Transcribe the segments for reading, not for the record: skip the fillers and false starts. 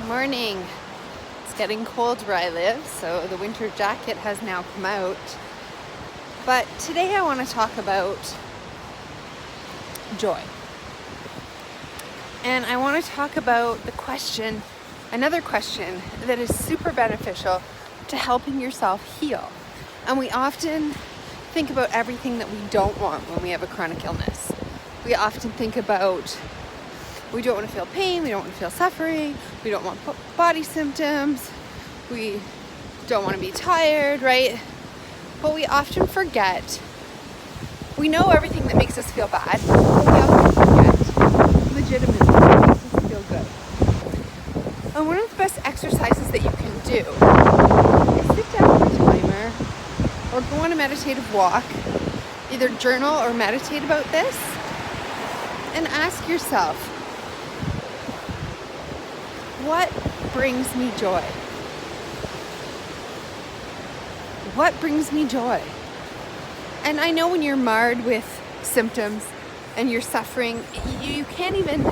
Morning. It's getting cold where I live, so the winter jacket has now come out. But today I want to talk about joy. And I want to talk about another question that is super beneficial to helping yourself heal. And we often think about everything that we don't want when we have a chronic illness. We often think about we don't want to feel pain, we don't want to feel suffering, we don't want body symptoms, we don't want to be tired, right? But we often forget. We know everything that makes us feel bad, but we often forget legitimately what makes us feel good. And one of the best exercises that you can do is sit down with a timer or go on a meditative walk, either journal or meditate about this, and ask yourself, what brings me joy? What brings me joy? And I know when you're marred with symptoms and you're suffering, you can't even,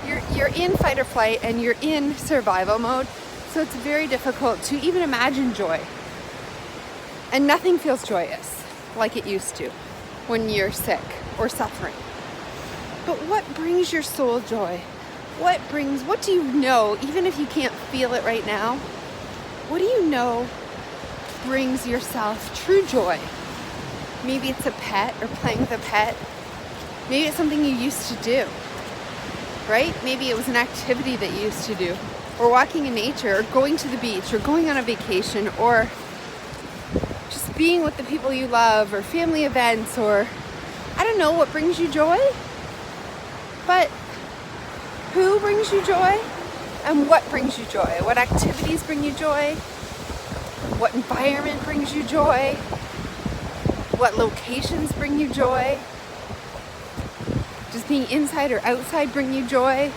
you're in fight or flight and you're in survival mode. So it's very difficult to even imagine joy. And nothing feels joyous like it used to when you're sick or suffering. But what brings your soul joy? What do you know, even if you can't feel it right now, what do you know brings yourself true joy? Maybe it's a pet or playing with a pet. Maybe it's something you used to do, right? Maybe it was an activity that you used to do, or walking in nature, or going to the beach, or going on a vacation, or just being with the people you love, or family events, or I don't know what brings you joy, but who brings you joy and what brings you joy? What activities bring you joy? What environment brings you joy? What locations bring you joy? Does being inside or outside bring you joy?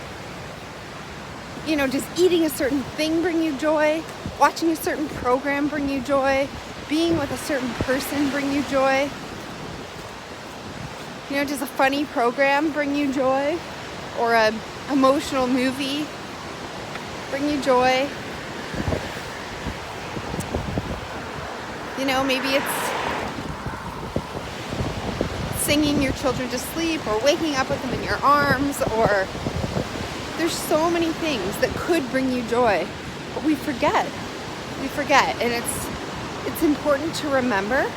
Does eating a certain thing bring you joy? Watching a certain program bring you joy? Being with a certain person bring you joy? Does a funny program bring you joy? Or a emotional movie bring you joy? Maybe it's singing your children to sleep, or waking up with them in your arms, or there's so many things that could bring you joy, but we forget, and it's important to remember,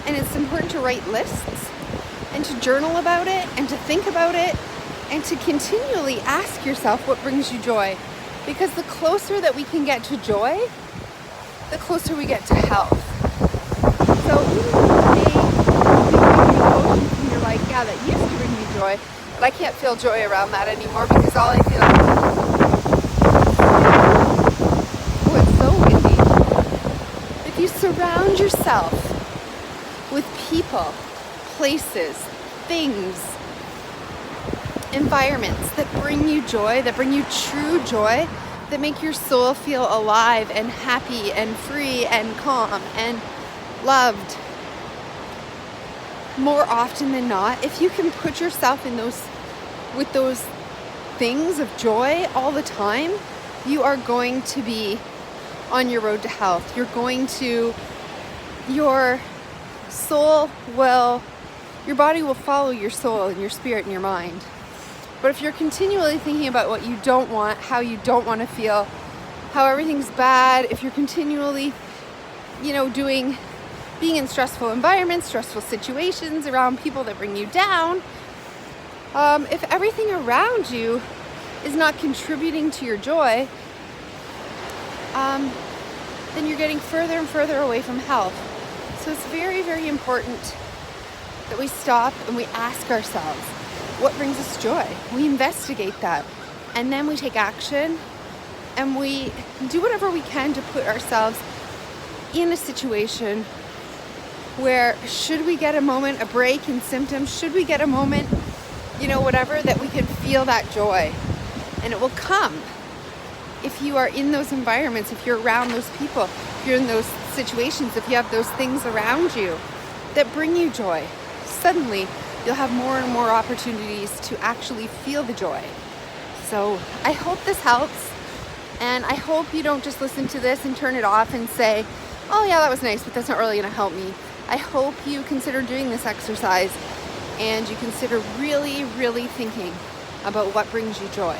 and it's important to write lists and to journal about it and to think about it and to continually ask yourself what brings you joy, because the closer that we can get to joy, the closer we get to health. So even you're like, yeah, that used to bring me joy, but I can't feel joy around that anymore because all I feel it's so windy. If you surround yourself with people, places, things, environments that bring you joy, that bring you true joy, that make your soul feel alive and happy and free and calm and loved, more often than not, if you can put yourself in with those things of joy all the time, you are going to be on your road to health. Your body will follow your soul and your spirit and your mind. But if you're continually thinking about what you don't want, how you don't want to feel, how everything's bad, if you're continually, being in stressful environments, stressful situations around people that bring you down, if everything around you is not contributing to your joy, then you're getting further and further away from health. So it's very, very important that we stop and we ask ourselves, what brings us joy? We investigate that, and then we take action, and we do whatever we can to put ourselves in a situation where, should we get a moment, a break in symptoms, should we get a moment, whatever, that we can feel that joy. And it will come if you are in those environments, if you're around those people, if you're in those situations, if you have those things around you that bring you joy. Suddenly, you'll have more and more opportunities to actually feel the joy. So I hope this helps. And I hope you don't just listen to this and turn it off and say, oh yeah, that was nice, but that's not really gonna help me. I hope you consider doing this exercise and you consider really, really thinking about what brings you joy.